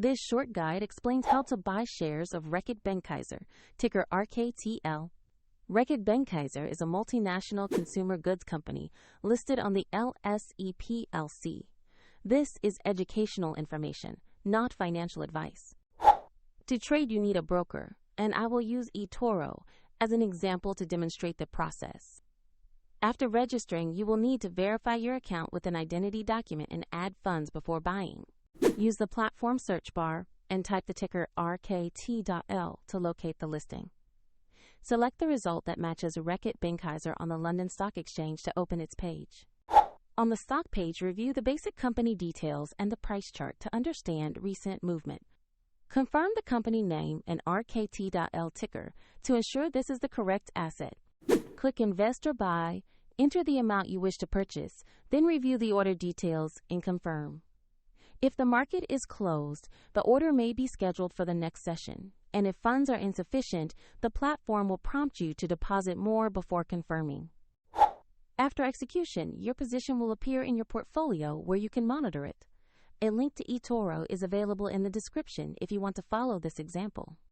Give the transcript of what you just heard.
This short guide explains how to buy shares of Reckitt Benckiser, ticker RKT.L. Reckitt Benckiser is a multinational consumer goods company listed on the LSE PLC. This is educational information, not financial advice. To trade, you need a broker, and I will use eToro as an example to demonstrate the process. After registering, you will need to verify your account with an identity document and add funds before buying. Use the platform search bar and type the ticker RKT.L to locate the listing. Select the result that matches Reckitt Benckiser on the London Stock Exchange to open its page. On the stock page, review the basic company details and the price chart to understand recent movement. Confirm the company name and RKT.L ticker to ensure this is the correct asset. Click Invest or Buy, enter the amount you wish to purchase, then review the order details and confirm. If the market is closed, the order may be scheduled for the next session, and if funds are insufficient, the platform will prompt you to deposit more before confirming. After execution, your position will appear in your portfolio where you can monitor it. A link to eToro is available in the description if you want to follow this example.